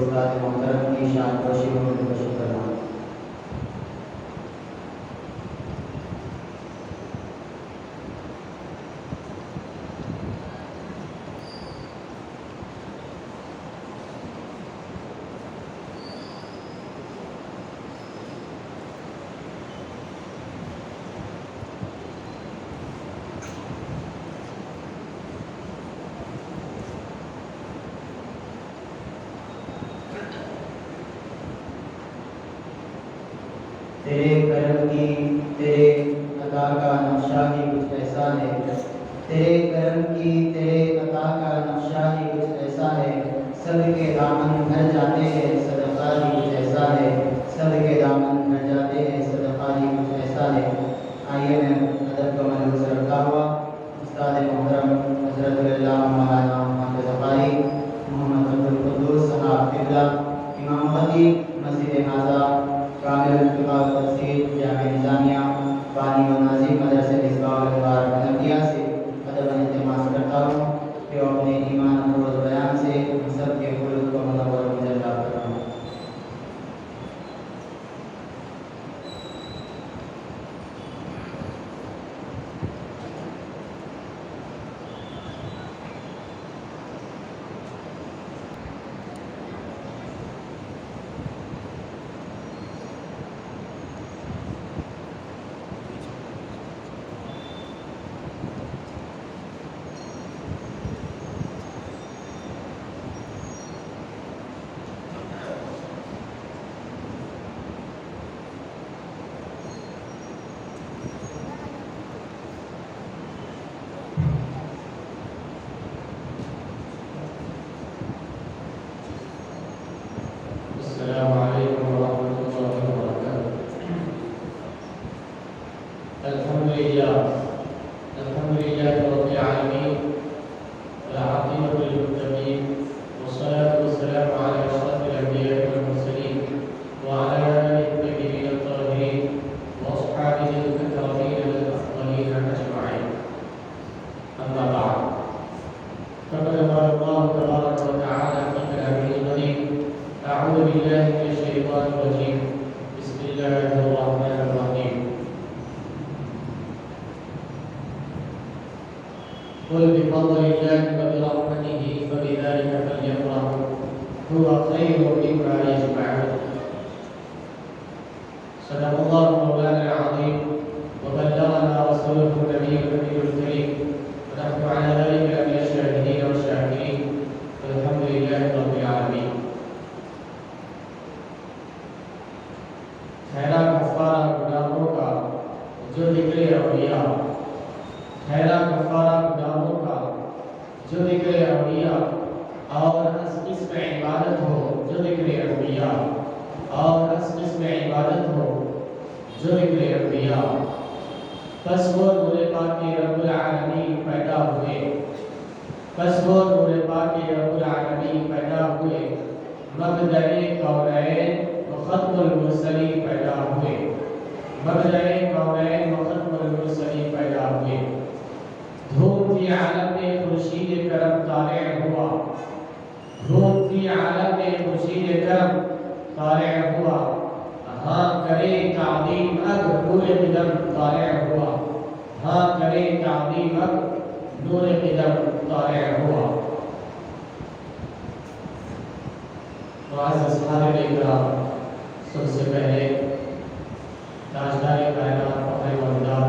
استاد محترم کی شان پوشی میں منتشر کرنا۔ تیرے کرم کی تیرے عطا کا نقشہ ہی کچھ ایسا ہے، تیرے کرم کی تیرے عطا کا نقشہ ہی کچھ ایسا ہے، سب کے دامن بھر جاتے ہیں صدقہ ہی کچھ ایسا ہے، سب کے دامن بھر جاتے ہیں صدقہ ہی کچھ ایسا ہے۔ آئیے میں ادب کا ملحوظ رکھتا ہوا استاد محترم حضرت اللہ مولانا حافظ قاری محمد عبدالقدوس صاحب قبلہ امام خطیب مسجد حاضہ کامل الفقہ والتفسیر جامعہ نظامیہ بانی و ناظم مدرسہ مصباح الانوار بلدیہ سے ادب التماس کرتا ہوں کہ وہ اپنے ایمان افروز بیان سے ہم سب کے قلوب کو منور و مجلہ فرمائیں۔ السلام علیکم ورحمۃ اللہ وبرکاتہ۔ الحمدللہ رب العالمین والعاقبۃ للمتقین والصلاة والسلام علی اشرف الانبیاء والمرسلین وعلی آلہ الطیبین الطاہرین واصحابہ الأکرمین الافضلین اجمعین، اما بعد فقد قال اللہ تبارک وتعالی فی کلامہ المجید أعوذ بالله من الشيطان الرجيم بسم الله الرحمن الرحيم قل بفضل الله وبرحمته فبذلك فليفرحوا هو خير مما يجمعون صدق الله مولانا العظيم وبلغنا رسوله النبي النبي الكريم ونحن على ذلك من الشاهدين والشاكرين والحمد لله رب العالمين۔ ٹھہرا کفارہ گناہوں کا جو ذکر اولیاء، ٹھہرا کفارہ گناہوں کا جو ذکر اولیاء، اور اس قسم عبادت ہو جو ذکر انبیاء، اور اس قسم عبادت ہو جو ذکر انبیاء۔ پس وہ نور پاک رب العالمین پیدا ہوئے، پس وہ نور پاک رب العالمین پیدا ہوئے، مبدأ کونین ختم المرسلین پیدا ہوئے، مبدأ کونین و ختم المرسلین پیدا ہوئے۔ دھوم کی عالم میں خورشید کرم طالع ہوا، دھوم کی عالم میں خورشید کرم طالع ہوا، ہاں کرے تعظیم اب نور قدم طالع ہوا، ہاں کرے تعظیم اب نور قدم طالع ہوا۔ معزز حاضرین کرام، سب سے پہلے تاجدار کائنات فخر وامداد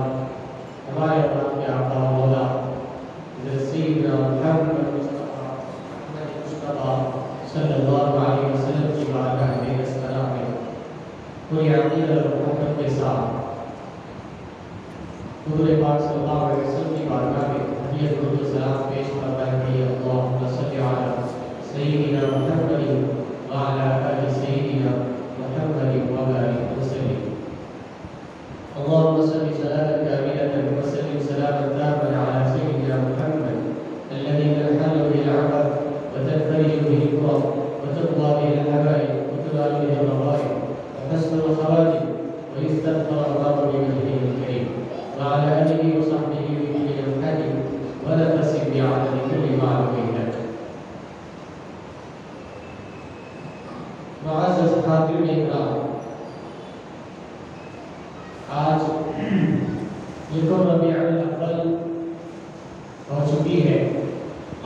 ہمارے اپنا کے آقا و مولا سیدنا محمد مصطفیٰ صلی اللہ علیہ وسلم کی بارگاہ میں استراح میں پوری عقیدت اور محبت کے ساتھ حضور پاک صلی اللہ علیہ وسلم کی بارگاہ میں ہدیہ درود و سلام پیش کرتا ہے کہ اللہم صل علی سیدنا محمد وعلی آل سیدنا محمد وبارک وسلم۔ اللهم صل صلاة كاملة وسلم سلاما تاما على سيدنا محمد الذي تنحل به العبد وتنفرج به الكرب وتقضى به الحبائب وتنال به الرغائب وحسن الخواتم ويستغفر الله بوجهه الكريم وعلى آله وصحبه بكل لمحة ونفس بعدد كل معلوم لك۔ معزز حاضرین اکرام، آج یکم ربیع الاول ہو چکی ہے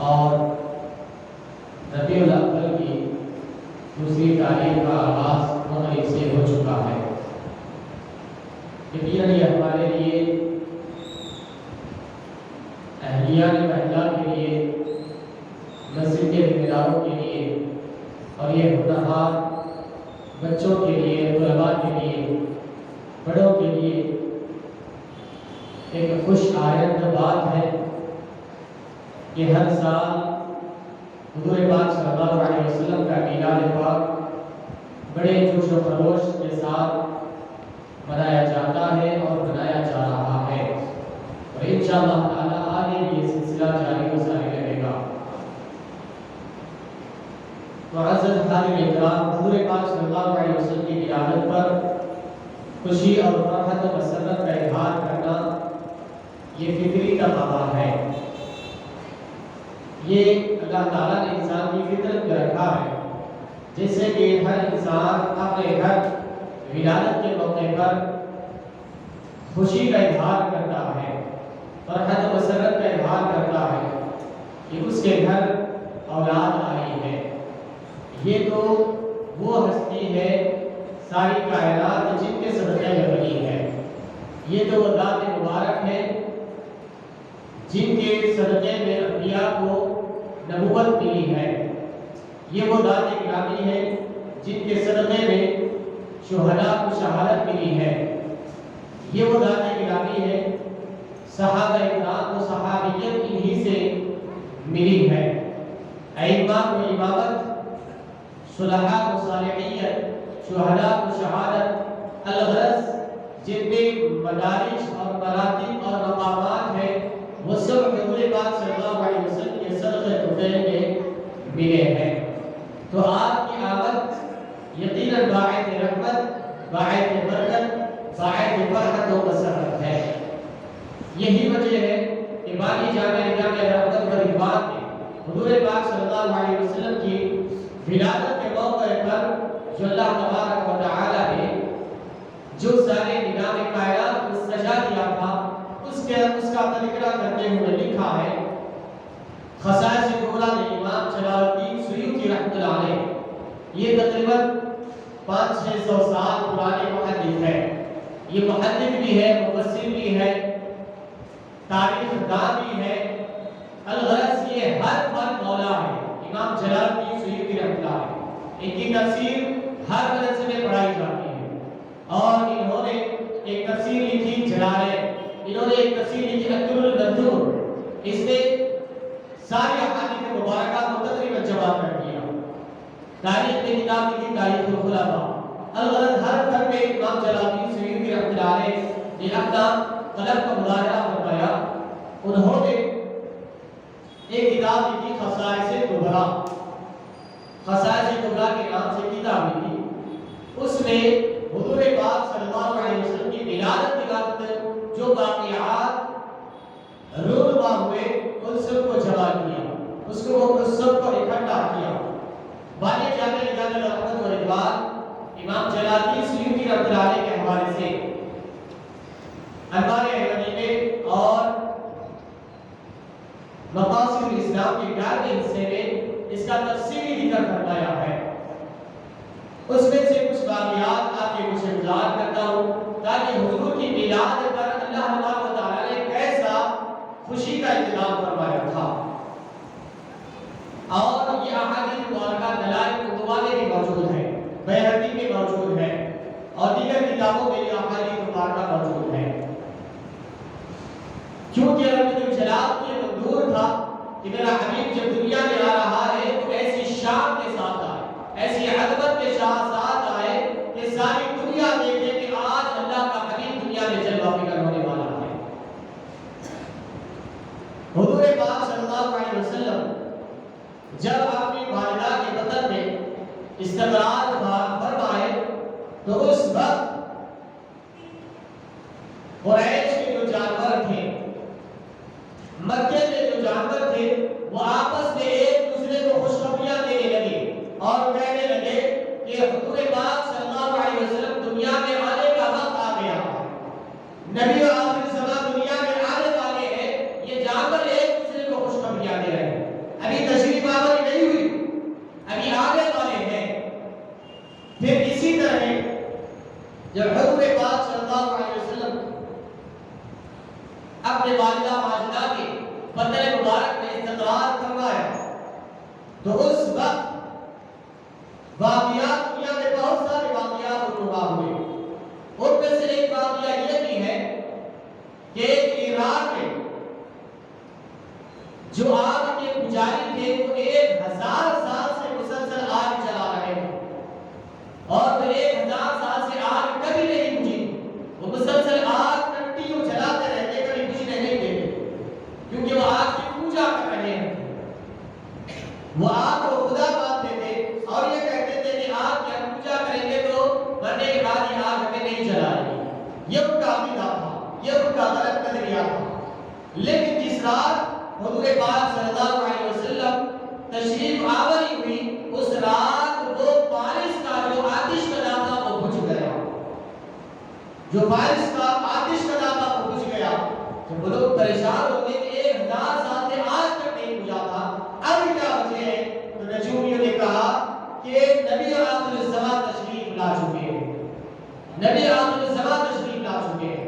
اور ربیع الاول کی دوسری تاریخ کا آغاز مغرب سے ہو چکا ہے۔ یقیناً یہ ہمارے لیے، اہلیان محلہ کے لیے، مسجد کے ذمہ داروں کے لیے اور یہ ہنرمند بچوں کے لیے، طلباء کے لیے، بڑوں کے لیے ایک خوش آئند بات ہے کہ ہر سال حضور پاک صلی اللہ علیہ وسلم کا میلاد پاک بڑے جوش و خروش کے ساتھ منایا جاتا ہے اور منایا جا رہا ہے، اور انشاءاللہ تعالیٰ آگے یہ سلسلہ جاری و ساری رہے گا۔ معزز حاضرین اکرام، حضور پاک صلی اللہ علیہ وسلم کی ولادت پر خوشی اور فرحت و مسرت کا اظہار کرنا یہ فطری تقاضا ہے۔ یہ اللہ تعالیٰ نے انسان کی فطرت میں رکھا ہے، جیسے کہ ہر انسان اپنے گھر ولادت کے موقع پر خوشی کا اظہار کرتا ہے، فرحت و مسرت کا اظہار کرتا ہے کہ اس کے گھر اولاد آئی ہے۔ یہ تو وہ ہستی ہے ساری کائنات جن کے صدقے میں بنی ہے، یہ تو وہ ذات مبارک ہے جن کے صدقے میں انبیاء کو نبوت ملی ہے، یہ وہ ذات گرامی ہے جن کے صدقے میں شہداء کو شہادت ملی ہے، یہ وہ ذات گرامی ہے صحابہ اکرام کو صحابیت انہی سے ملی ہے، ائمہ کو امامت، صلحاء کو صالحیت، شہداء کو شہادت، الغرض جن میں مدارج اور مراتب اور مقامات ہیں وہ سب حضور پاک صلی اللہ علیہ وسلم کے صدقے طفیل میں ملے ہیں۔ تو آپ کی آمد یقیناً باعث رحمت، باعث برکت، باعث فرحت و مسرت ہے۔ یہی وجہ ہے کہ بانی جامع نظام رحمت و رحمت میں حضور پاک صلی اللہ علیہ وسلم کی ولادت کے موقع پر جو اللہ تبارک و تعالی نے جو سارے نظام کائنات کو سجا دیا تھا اس کا تذکرہ کرتے ہوئے لکھا ہے، خصائص کبریٰ نے امام جلال الدین سیوطی رحمۃ اللہ علیہ، یہ تقریباً 500-600 سال پرانے محدث ہے، یہ محدث بھی ہے، مفسر بھی ہے، تاریخ دان بھی ہے، الغرض یہ ہر فن مولا ہے۔ امام جلال الدین سیوطی رحمۃ اللہ علیہ، ان کی تفسیر ہر مدرسے میں پڑھائی جاتی ہے، اور انہوں نے ایک تفسیر لکھی جلالین، انہوں نے ایک تفسیر لکھی الدر المنثور، اس میں ساری احادیث مبارکہ کو تقریباً جمع کر دیا۔ تاریخ میں کتاب لکھی تاریخ الخلفاء، الغرض ہر فن میں امام جلال الدین سیوطی رحمۃ اللہ علیہ نے اپنا قلم کا مظاہرہ فرمایا۔ انہوں نے ایک کتاب لکھی خصائص کبریٰ، خصائص کبریٰ کے نام سے کتاب لکھی، اس میں حضور پاک صلی اللہ علیہ وسلم کی ولادت کے وقت جو واقعات رونما ہوئے ان سب کو جمع کیا، اس سب کو اکٹھا کیا۔ بانی جامع نظام رحمت و رحمت امام جلال الدین سیوطی رحمۃ اللہ علیہ کے حوالے سے انوار احمدی میں اور مقاصد الاسلام کے 11ویں حصے میں اس کا تفصیلی ذکر فرمایا ہے۔ اس میں سے کچھ واقعات آپ کے کچھ گزار کرتا ہوں تاکہ حضور کی میلاد پر اللہ تعالیٰ نے کیسا خوشی کا انتظام فرمایا تھا، اور یہ احادیث مبارکہ دلائل قطبہ میں بھی موجود ہے، بیہقی میں موجود ہے، اور دیگر کتابوں میں یہ احادیث مبارکہ موجود ہے۔ کیونکہ رب الجلال کو یہ منظور تھا کہ میرا حبیب جب دنیا میں آ رہا ہے تو ایسی شان کے ساتھ آئے، ایسی عظمت کے ساتھ آئے کہ ساری دنیا دیکھے کہ آج اللہ کا حبیب دنیا میں جلوہ فکر ہونے والا ہے۔ حضور پاک صلی اللہ علیہ وسلم جب اپنی والدہ کے بطن میں استقرار فرمائے تو اس وقت قریش کے جو جانور تھے، مکے میں جو جانور تھے، وہ آپس میں ایک دوسرے کو خوشخبریاں دینے لگے اور کہنے لگے کہ پھر اسی طرح جب حضور پاک صلی اللہ علیہ وسلم اپنے والدہ ماجدہ کے بدن مبارک میں استقرار کروایا تو اس وقت واقعات دنیا میں بہت سارے واقعات رونما ہوئے. ان میں سے ایک واقعہ یہ بھی ہے کہ ایران میں جو آگ کے پجاری تھے وہ 1000 سال سے مسلسل آگ جلا رہے تھے اور وہ 1000 سال سے آگ کبھی نہیں بجھی. وہ مسلسل آگ ٹٹیوں جلاتے رہتے, کبھی بجھنے نہیں دیتے, کیونکہ وہ آگ کی پوجا کر رہے ہیں. وہ آگ کو خدا مانتے تھے اور یہ کہتے تھے کہ آگ کی ہم پوجا کریں گے تو مرنے کے بعد یہ آگ ہمیں نہیں جلائے گی. یہ ان کا عقیدہ تھا, یہ ان کا غلط نظریہ تھا. لیکن جس رات حضور پاک صلی اللہ علیہ وسلم تشریف آوری ہوئی, اس رات وہ فارس کا جو آتش کدا تھا وہ بجھ گیا. جو فارس کا آتش کدا تھا وہ بجھ گیا. جب وہ لوگ پریشان ہو گئے کہ 1000 سال سے آج تک نہیں بجھا تھا, اب کیا وجہ ہے؟ تو نجومیوں نے کہا کہ نبی آخر الزمان تشریف لا چکے ہیں, نبی آخر الزمان تشریف لا چکے ہیں.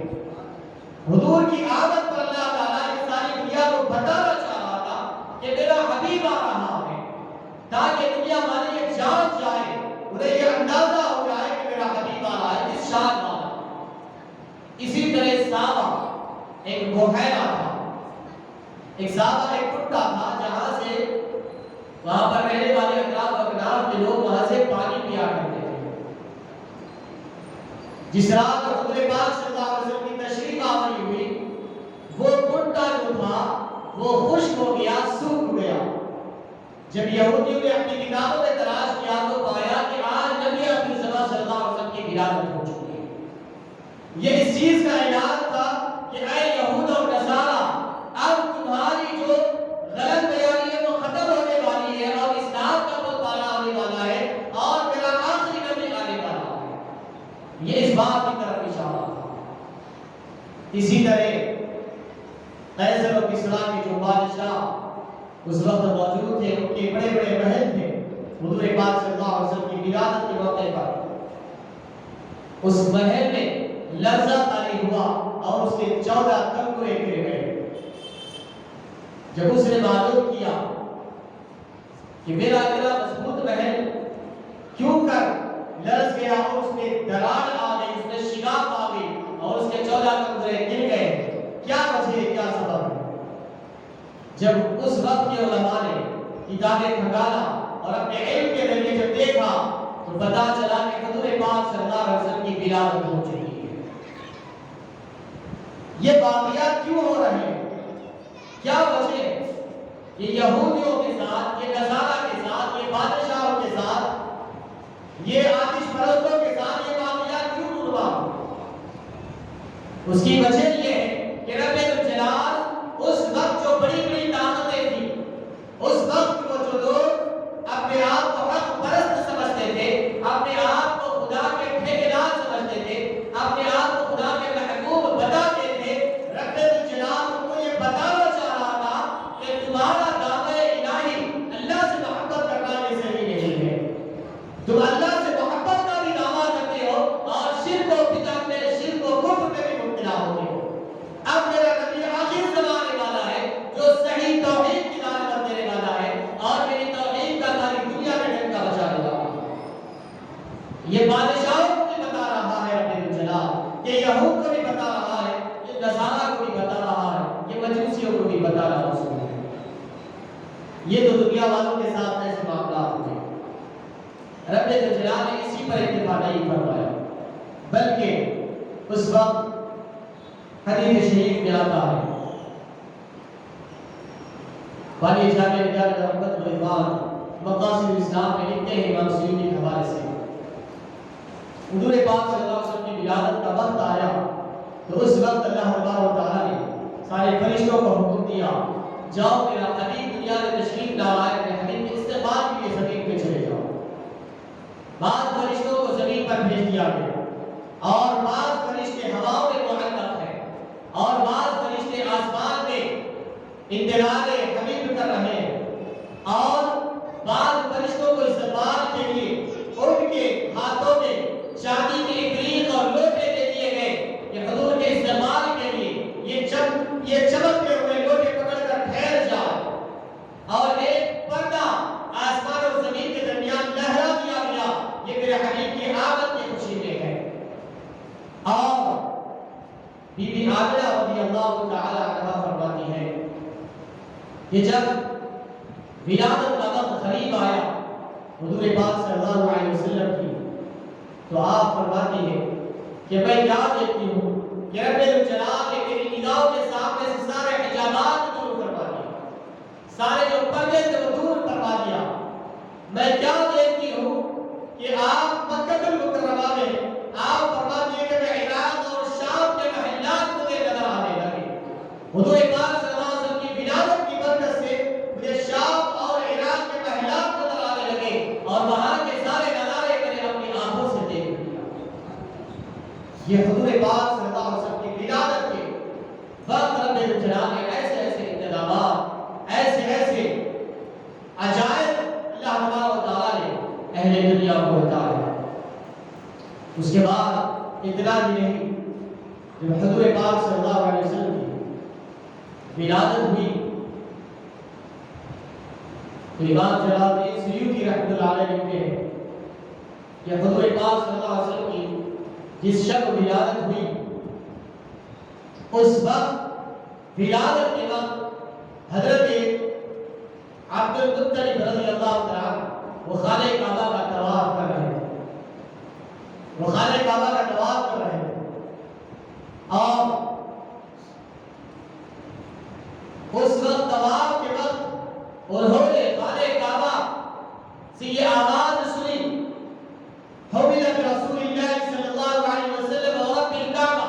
حضور کی آمد پر اللہ تعالیٰ نے ساری دنیا کو بتانا چاہ رہا تھا کہ میرا حبیب آ رہا ہے, تاکہ دنیا والے یہ جان جائے, انہیں یہ اندازہ ہو جائے کہ میرا حبیب آ رہا ہے جس شان والا. اسی طرح سابا ایک بحیرہ تھا, ایک سابا ایک کنڈا تھا جہاں سے وہاں پر رہنے والے اطراف اکناف کے لوگ وہاں سے پانی پیا کرتے تھے. جس رات حضور پاک صلی اللہ علیہ وسلم کی تشریف آوری ہوئی, وہ کنڈا جو تھا وہ خشک ہو گیا, سوکھ گیا. جب یہودیوں نے اپنی کتابوں میں تلاش کیا تو پایا کہ آج نبی اکرم صلی اللہ علیہ وسلم کی ولادت ہو چکی ہے. یہ اس چیز کا اعلان تھا کہ اے یہود اور نصارا, اب تمہاری جو غلط بیانی ہے وہ ختم ہونے والی ہے اور اسلام کا بول بالا آنے والا ہے اور میرا آخری نبی آنے والا ہے. یہ اس بات کی طرف اشارہ تھا. اسی طرح قیصر و کسریٰ کے جو بادشاہ اس وقت موجود تھے, ان کے بڑے بڑے محل تھے. حضور پاک صلی اللہ علیہ وسلم کی ولادت کے موقع پر اس محل میں لرزہ طاری ہوا اور اس کے 14 کنگرے گر گئے. جب اس نے معلوم کیا کہ میرا اتنا مضبوط محل کیوں کر لرز گیا اور اس میں دراڑ آ گئی, اس میں شگاف آ گئی اور اس کے 14 کنگرے گر گئے, کیا وجہ ہے, کیا سبب ہے؟ جب اس وقت کے علماء نے کتابیں کھنگالا اور اپنے علم کے ذریعے جب دیکھا تو پتا چلا کہ حضور پاک صلی اللہ علیہ وسلم کی ولادت ہو چکی ہے. یہ واقعات کیوں ہو رہے ہیں, کیا وجہ ہے؟ یہ یہودیوں کے ساتھ, یہ نصارا کے ساتھ, یہ بادشاہوں کے ساتھ, یہ آتش پرستوں کے ساتھ یہ واقعات کیوں رونما ہوئے؟ اس کی وجہ یہ ہے کہ رب الجلال اس وقت جو بڑی بڑی طاقتیں تھیں, اس وقت کو جو لوگ اپنے آپ کو حق پرست سمجھتے تھے, اپنے آپ کو خدا کے ٹھیکیدار سمجھتے تھے, اپنے آپ کو خدا کے محبوب بتاتے تھے, رب الجلال ان کو یہ بتانا چاہ رہا تھا کہ تمہارا دعوی الہی اللہ سے محبت کرنا یہ صحیح نہیں ہے. تم اللہ سے محبت کا بھی دعویٰ کرتے ہو اور شرک و بدعت میں, شرک و کفر میں بھی مبتلا ہوتے ہو. اب میرا نبی آخر زمانے والا ہے جو صحیح توحید کی دعوت دینے والا ہے اور میری توحید کا ساری دنیا میں ڈنکا بجانے والا ہے. یہ بادشاہوں کو بھی بتا رہا ہے رب الجلال, یہ یہود کو بھی بتا رہا ہے, یہ نصارا کو بھی بتا رہا ہے, یہ مجوسیوں کو بھی بتا رہا ہے. یہ تو دنیا والوں کے ساتھ ایسے معاملات ہوئے. رب الجلال نے اسی پر اکتفا نہیں فرمایا, بلکہ اس وقت حدیث شریف میں آتا ہے, والی جامع رجال رحمت الرحمان مقاصد اسلام میں لکھتے ہیں امام سیوطی کے حوالے سے, حضور پاک صلی اللہ علیہ وسلم کی ولادت کا وقت آیا تو اس وقت اللہ تبارک و تعالیٰ نے سارے فرشتوں کو حکم دیا, جاؤ میرا حبیب دنیا میں تشریف لا رہا ہے, میرے حبیب کے استقبال کے لیے زمین پہ چلے جاؤ. بعض فرشتوں کو زمین پر بھیج دیا گیا اور بعض فرشتے ہواؤں میں معلق ہیں اور بعض فرشتے آسمان میں انتظار حبیب کر رہے ہیں اور بعض فرشتوں کو استقبال کے لیے ان کے ہاتھوں چاندی کے ابریق اور لوٹے دے دیے گئے کہ حضور کے استعمال کے لیے یہ چمکتے ہوئے لوٹے پکڑ کر ٹھہر جائے، اور ایک پردہ آسمان اور زمین کے درمیان لہرا دیا گیا، یہ میرے حبیب کی آمد کی خوشی میں ہے۔ اور بی بی عامرہ رضی اللہ تعالی عنہا فرماتی ہے کہ جب ولادت کا وقت قریب آیا حضور پاک صلی اللہ علیہ وسلم کی، تو آپ فرماتی ہیں کہ میں کیا دیکھتی ہوں کہ رب الجلال نے میری نگاہوں کے سامنے سے سارے حجابات دور کروا دیا، سارے جو پردے تھے وہ دور کروا دیا۔ میں کیا دیکھتی ہوں کہ آپ مکہ المکرمہ میں آپ فرماتی ہیں کہ میں عراق اور شام کے محلات مجھے نظر آنے لگے۔ حضور پاک صلی اللہ علیہ وسلم کی ولادت کی برکت سے مجھے شام اور عراق کے محلات نظر آنے لگے، اور وہاں کے سارے نظارے میں نے اپنی آنکھوں سے دیکھ لیا۔ یہ حضور پاک صلی اللہ علیہ وسلم کی ولادت کے وقت رب الجلال نے ایسے ایسے انتظامات، ایسے ایسے عجائب اللہ تبارک و تعالی نے اہل دنیا کو بتایا۔ اس کے بعد اتنا ہی نہیں، جب حضور پاک صلی اللہ علیہ وسلم کی ولادت ہوئی تو امام جلال الدین سیوطی رحمۃ اللہ علیہ لکھتے ہیں کہ حضور پاک صلی اللہ علیہ وسلم کی جس شب ولادت ہوئی اس وقت ولادت کے وقت حضرت عبد المطلب رضی اللہ تعالیٰ وہ خانہ کعبہ کا طواف کر رہے تھے، وہ خانہ کعبہ کا طواف کر رہے تھے، اور اس وقت طواف کے وقت انہوں نے خانہ کعبہ سے یہ آواز سنی، حملت رسول اللہ صلی اللہ علیہ وسلم ورب الکعبہ،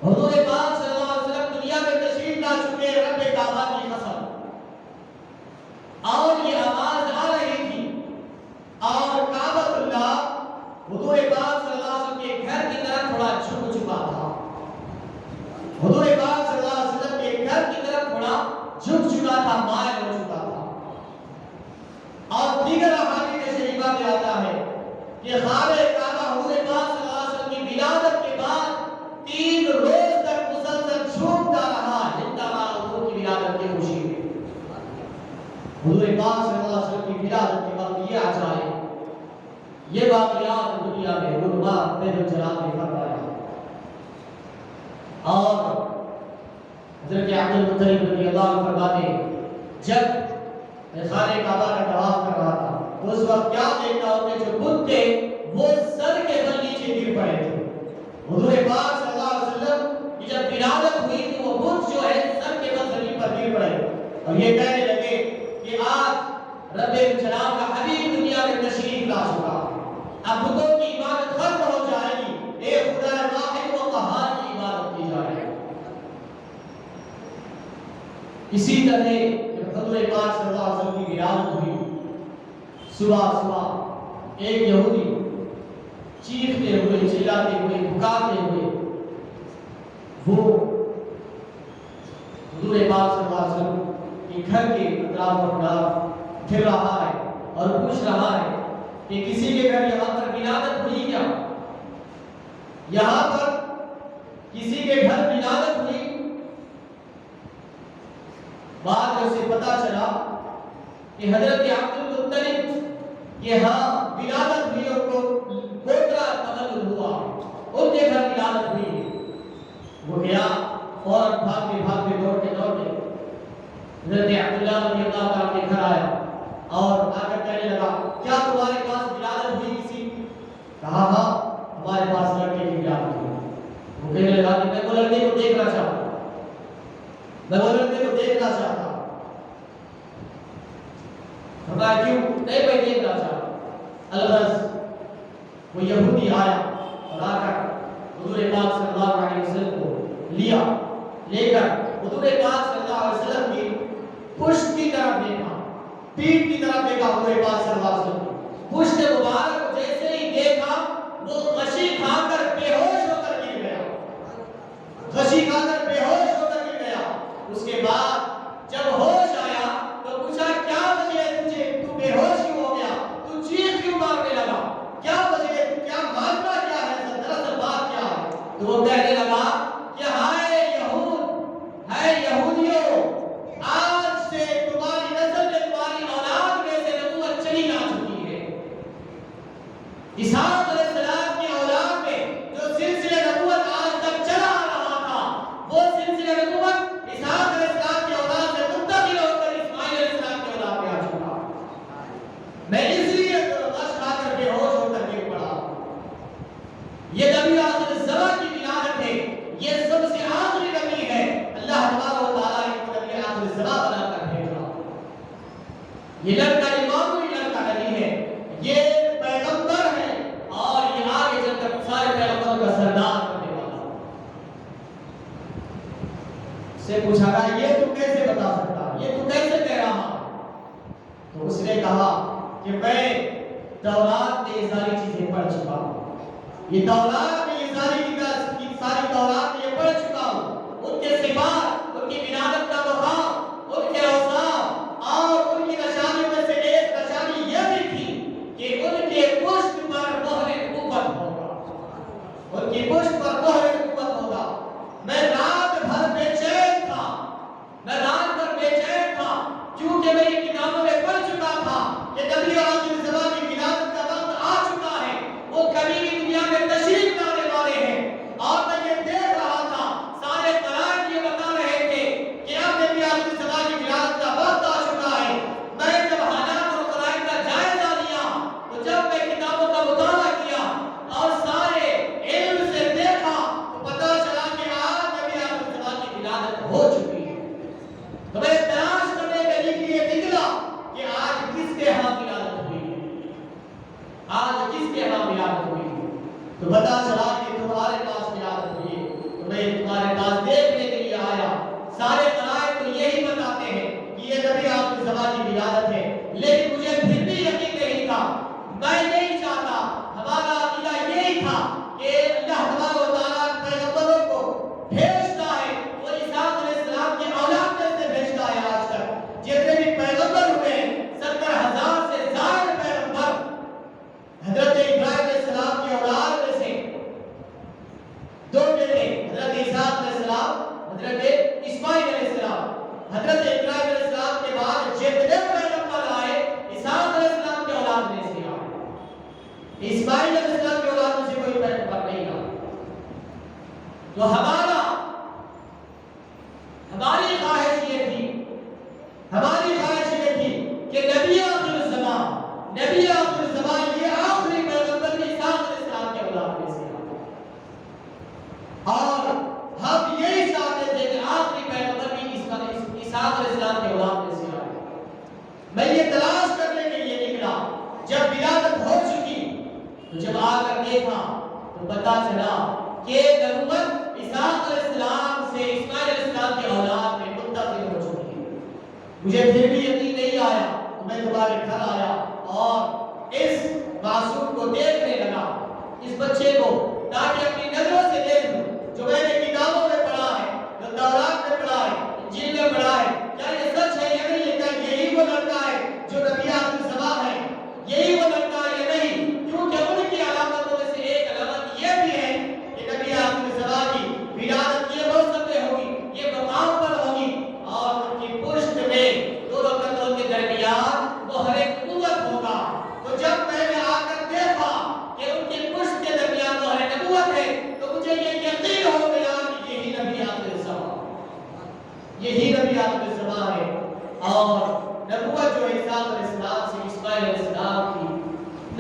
حضور پاک صلی اللہ علیہ وسلم دنیا میں تشریف لا چکے رب کعبہ کی قسم، اور یہ آواز آ رہی تھی، اور کعبۃ اللہ حضور پاک صلی اللہ علیہ وسلم کے گھر کی طرف تھوڑا جھک چکا تھا، حضور پاک صلی اللہ علیہ وسلم کے گھر کی طرف تھوڑا جھک چکا تھا، مائل ہو چکا تھا۔ اور دیگر احادیث شریفہ میں آتا ہے کہ خانہ کعبہ حضور پاک صلی اللہ علیہ وسلم کی ولادت کے بعد 3 روز تک مسلسل جھومتا رہا، ہلتا رہا حضور کی ولادت کی خوشی میں۔ حضور پاک صلی اللہ علیہ وسلم کی ولادت کے وقت یہ عجائب، یہ واقعات دنیا میں علماء رب الجلال نے فرمایا۔ اور حضرت عبد المطلب رضی اللہ عنہ فرماتے جب میں خانہ کعبہ کا طواف کر رہا تھا تو اس وقت کیا دیکھتا ہوں کہ جو بت تھے وہ سر کے بل نیچے گر پڑے تھے۔ حضور پاک صلی اللہ علیہ وسلم کی جب ولادت ہوئی تو وہ بت جو ہے سر کے بل زمین پر گر پڑے اور یہ کہنے لگے کہ آج رب الجلال کا حبیب دنیا میں تشریف لا چکا، اب بتوں کی عبادت ختم ہو جائے گی، ایک خدا واحد و قہار کی عبادت کی جائے گی۔ اسی طرح جب حضور پاک صلی اللہ علیہ وسلم کی ولادت ہوئی، صبح صبح ایک یہودی چیختے ہوئے، چلاتے ہوئے، پکارتے ہوئے وہ حضور پاک صلی اللہ علیہ وسلم کے گھر کے اطراف و اطراف پھر رہا ہے اور پوچھ رہا ہے کہ کسی کے گھر یہاں پر ولادت ہوئی کیا؟ یہاں پر کسی کے گھر ولادت ہوئی؟ بعد میں اسے پتا چلا کہ حضرت عبد المطلب کہ ہاں ولادت ہوئی، ان کو پوترا تولد ہوا، ان کے گھر ولادت ہوئی۔ وہ گیا فوراً بھاگتے دوڑتے حضرت عبداللہ رضی اللہ عنہ کے گھر آیا اور آ کر کہنے لگا کیا تمہارے پاس ولادت ہوئی کسی؟ کہا ہاں ہمارے پاس لڑکے کی ولادت ہوئی۔ وہ کہنے لگا کہ میں وہ لڑکے کو دیکھنا چاہتا ہوں، میں وہ لڑکے کو دیکھنا چاہتا ہوں۔ فرمایا کیوں؟ نہیں میں دیکھنا چاہتا۔ الغرض وہ یہودی آیا اور آ کر حضور پاک صلی اللہ علیہ وسلم کو لیا، لے کر حضور پاک صلی اللہ علیہ وسلم کی پشت کی طرف دیکھا، پیٹھ کی طرف دیکھا، حضور پاک صلی اللہ علیہ وسلم پشت مبارک کو جیسے ہی دیکھا وہ غشی کھا کر بے ہوش ہو کر گر گیا، غشی کھا کر بے ہوش ہو کر گر گیا۔ اس کے بعد جب ہوش آیا تو پوچھا کیا وجہ ہے تجھے، تو بے ہوش کیوں ہو گیا، تو چیخ کیوں مارنے لگا، کیا وجہ ہے اسحاق علیہ السلام کی اولاد میں جو سلسلہ نبوت آج تک چلا آ رہا تھا، وہ سلسلہ نبوت اسحاق علیہ السلام کی اولاد سے منتقل ہو کر اسماعیل علیہ السلام کی اولاد میں آ چکا۔ میں اس لیے غش کھا کر بے ہوش ہو کر گر پڑا۔ یہ نبی آخر الزمان کی ولادت ہے، یہ سب سے آخری نبی ہے۔ اللہ تبارک و تعالیٰ نے کو نبی آخر الزمان بنا کر بھیجا۔ یہ لڑکا یہ معمولی لڑکا نہیں ہے، یہ پیغمبر ہے اور یہ آگے چل کر سارے پیغمبروں کا سردار بننے والا۔ سے پوچھا گیا یہ تو کیسے بتا سکتا، یہ تو کیسے کہہ رہا؟ تو اس نے کہا کہ میں تورات میں یہ ساری چیزیں پڑھ چکا ہوں، یہ تورات میں یہ ساری تورات میں یہ پڑھ چکا ہوں، ان کے صفات، ان کی ولادت کا مقام، ان کے اوصاف، اور ان کی نشانیوں میں سے ایک نشانی یہ بھی تھی کہ ان کے پشت پر مہر نبوت ہوگا، ان کی پشت پر مہر نبوت ہوگا۔ میں رات بھر بے چین تھا، میں رات بھر بے چین تھا، کیونکہ میں یہ کتابوں میں پڑھ چکا تھا کہ نبی آخر الزمان کی ولادت کا وقت آ چکا ہے، وہ کبھی بھی دنیا میں تشریف لانے والے ہیں، اور میں یہ دیکھ رہا تھا، سارے قرائن یہ بتا رہے تھے کہ اب نبی آخر الزمان کی ولادت کا وقت آ چکا ہے۔ میں جب حالات اور قرائن کا جائزہ لیا، تو جب میں کتابوں کا مطالعہ کیا اور سارے علم سے دیکھا، تو پتہ چلا کہ آج نبی آخر الزمان کی ولادت ہو چکی ہے۔ تو میں تلاش کرنے کے لیے نکلا کہ آج کس کے ہاں ولادت ہوئی ہے، آج کس کے ہاں ولادت ہوئی ہے۔ تو پتہ چلا کہ تمہارے پاس ولادت ہوئی ہے، تو میں تمہارے پاس دیکھنے کے لیے آیا۔ سارے قرائن تو یہی بتاتے ہیں کہ یہ نبی آخر الزمان کی ولادت ہے، لیکن مجھے پھر بھی یقین نہیں تھا، میں نہیں چاہتا، ہمارا عقیدہ یہی تھا کہ اللہ تبارک و تعالیٰ پیغمبروں کو بھیجتا ہے، وہ اسحاق علیہ السلام کی اولاد میں سے بھیجتا ہے۔ آج تک جتنے بھی پیغمبر ہوئے ہیں، 70,000 سے زائد پیغمبر حضرت ابراہیم علیہ السلام کی اولاد میں سے دو بیٹے، حضرت اسحاق علیہ السلام، حضرت اسماعیل علیہ السلام۔ حضرت ابراہیم علیہ السلام کے بعد جتنے پیغمبر آئے، اسحاق علیہ السلام کی اولاد میں سے آئے، اسماعیل علیہ السلام کی اولاد میں سے کوئی پیغمبر نہیں آیا۔ تو ہماری خواہش یہ تھی، ہماری خواہش یہ تھی کہ نبی آخر الزمان یہ آخری پیغمبر بھی اسحاق علیہ السلام کے اولاد میں سے آئے، اور ہم یہی چاہتے تھے کہ آخری پیغمبر بھی اسحاق علیہ السلام کے اولاد میں سے آئے۔ میں یہ تلاش کرنے کے لیے نکلا، جب ولادت ہو چکی تو جب آ کر دیکھا تو پتہ چلا کہ نبوت اسحاق علیہ السلام سے اسماعیل علیہ السلام کی اولاد میں منتقل ہو چکی ہے۔ مجھے پھر بھی یقین نہیں آیا، تو میں تمہارے گھر آیا اور اس معصوم کو دیکھنے لگا، اس بچے کو، تاکہ اپنی نظروں سے دیکھ لوں جو میں نے کتابوں میں پڑھا ہے، جو تورات میں پڑھا ہے، انجیل میں پڑھا ہے، کیا یہ سچ ہے یا نہیں، کیا یہی وہ لڑکا ہے جو نبی آخر الزمان ہے، یہی وہ لڑکا ہے یا نہیں؟ کیونکہ ان کی علامتوں میں سے ایک علامت یہ بھی ہے کہ نبی آخر الزمان کی ولادت یہ موسم میں ہوگی، یہ مقام پر ہوگی، اور ان کی پشت میں دونوں کندھوں کے درمیان مہر نبوت ہوگا۔ تو جب میں نے آ کر دیکھا کہ ان کی پشت کے درمیان مہر نبوت ہے، تو مجھے یہ یقین ہو گیا کہ یہی نبی آخر الزمان، یہی نبی آخر الزمان ہے۔ اور نبوت جو اسحاق علیہ السلام سے اسماعیل علیہ السلام کی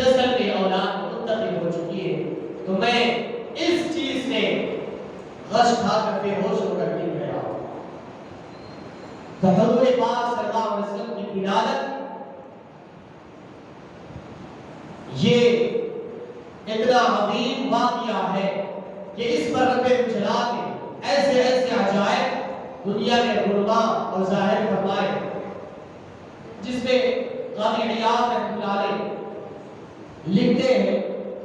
نسل میں اولاد منتقل ہو چکی ہے، تو میں اس چیز سے غش کھا کر بے ہوش ہو کر گر گیا۔ تو حضور پاک صلی اللہ علیہ وسلم کی ولادت یہ اتنا عظیم واقعہ ہے کہ اس پر رب الجلال نے ایسے ایسے عجائب دنیا میں علماء اور ظاہر فرمائے، جس میں قاضی عیاض رحمۃ اللہ علیہ لکھتے ہیں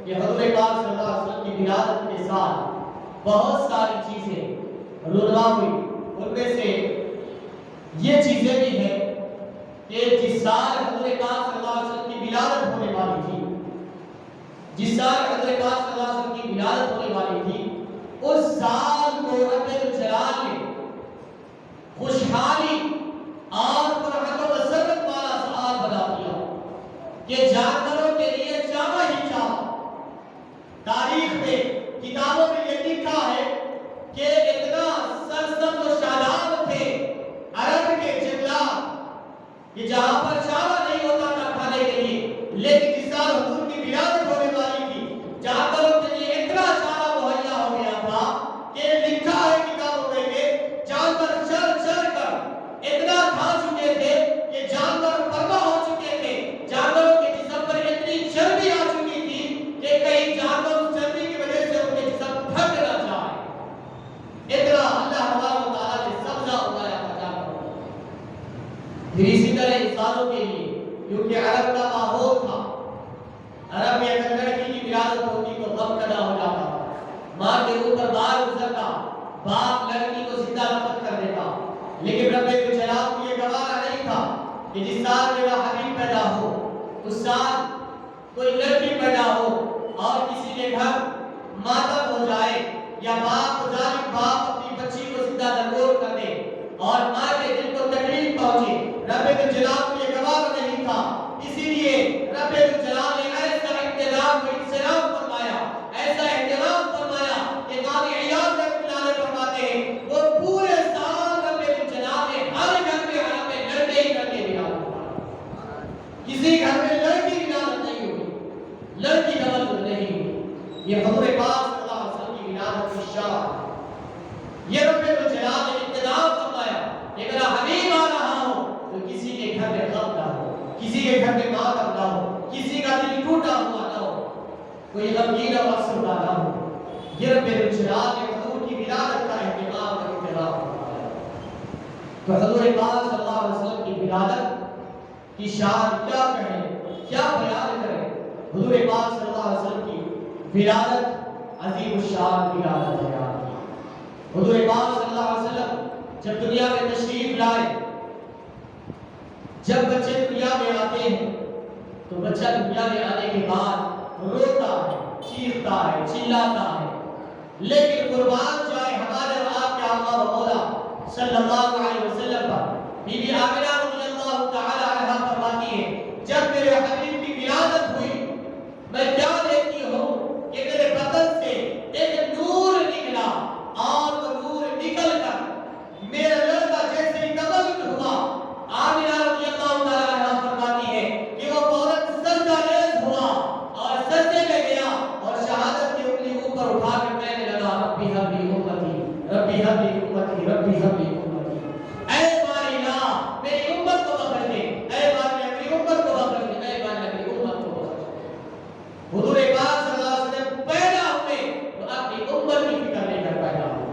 کہ حضور پاک صلی اللہ علیہ وسلم کی ولادت کے ساتھ بہت ساری چیزیں رونما ہوئی، ان میں سے یہ چیزیں بھی ہیں کہ جس سال حضور پاک صلی اللہ علیہ وسلم کی ولادت ہونے والی تھی، جس سال حضور پاک صلی اللہ علیہ وسلم کی ولادت ہونے والی تھی، اس سال کو رب الجلال نے خوشحالی اور فرحت و مسرت والا سال بنا دیا کہ جانوروں کے لیے چارہ ہی چارہ لیکن جس سال حضور کی ولادت ہونے والی تھی جانوروں کے لیے اتنا چارہ مہیا ہو گیا تھا کہ لکھا ہے کتابوں میں کہ جانور چر چر کر اتنا کھا چکے تھے کہ جانور پروا ہو چکے تھے، جانوروں کے جسم پر اتنی چربی آ چکی تھی کہ کئی جانور اس چربی کی وجہ سے ان کے جسم پھٹ نہ جائے، اتنا اللہ تبارک و تعالیٰ نے سبزہ اگایا تھا جانوروں کو۔ پھر اسی طرح انسانوں کے لیے، کیونکہ عرب کا ماحول تھا، عرب میں اگر لڑکی کی ولادت ہوتی تو غم پیدا ہو جاتا، ماں کے اوپر بار گزرتا، باپ لڑکی کو زندہ دفن کر دیتا، لیکن رب الجلال کو یہ گوارا نہیں تھا کہ جس سال میرا حبیب پیدا ہو اس سال کوئی لڑکی پیدا ہو اور کسی کے گھر ماتم ہو جائے یا باپ ظالم باپ اپنی بچی کو زندہ دنگور کر دے اور ماں کے دل کو تکلیف پہنچے، رب الجلال کو یہ گوارا نہیں تھا۔ اسی لیے رب الجلال نے ایسا احترام و احترام فرمایا، ایسا احترام فرمایا کہ قاضی عیاض رحمۃ اللہ علیہ فرماتے ہیں وہ پورے سال رب الجلال نے ہر گھر میں حرم میں لڑکے ہی لڑکے ولادت فرمایا، کسی گھر میں لڑکی ولادت نہیں ہوئی، لڑکی تولد نہیں ہوئی۔ یہ حضور پاک صلی اللہ علیہ وسلم کی ولادت کی شان، یہ رب الجلال نے انتظام فرمایا کہ میرا حبیب آ رہا ہو تو کسی کے گھر میں غم نہ ہو، کسی کے گھر میں ماتم نہ ہو، کسی کا دل ٹوٹا ہوا نہ ہو، کوئی غمگین اور افسردہ نہ ہو۔ یہ رب الجلال نے حضور کی ولادت کا اہتمام اور انتظام فرمایا۔ تو حضور پاک صلی اللہ علیہ وسلم کی ولادت کی شان کیا کہیں، کیا بیان کریں۔ حضور پاک صلی اللہ علیہ وسلم کی ولادت عظیم الشان ولادت ہے آپ کی۔ حضور پاک صلی اللہ علیہ وسلم جب دنیا میں تشریف لائے، جب بچے دنیا میں آتے ہیں تو بچہ دنیا میں آنے کے بعد روتا ہے، چیختا ہے، چلاتا ہے، لیکن قربان جائے ہمارے اور آپ کے آقا و مولا صلی اللہ علیہ وسلم پر بی بی آمنہ رضی اللہ تعالی عنہا فرماتی ہے جب میرے حبیب کی ولادت ہوئی میں کیا دیکھتی ہوں کہ میرے بدن سے ایک نور نکلا اور وہ نور نکل کر میرا لڑکا جیسے ہی تولد ہوا، آمنہ رضی اللہ تعالی عنہا فرماتی ہے کہ وہ فوراً سجدہ ریز ہوا اور سجدے میں گیا اور شہادت کی انگلی اوپر اٹھا کر کہنے لگا ربی ہب لی امتی، ربی ہب لی امتی، ربی ہب لی امتی، اے باری اللہ میری امت کو بخش دے، اے باری اللہ میری امت کو بخش دے، اے باری اللہ میری امت کو بخش دے۔ حضور پاک صلی اللہ علیہ وسلم پیدا ہوئے تو اپنی امت کی فکر لے کر پیدا ہوئے،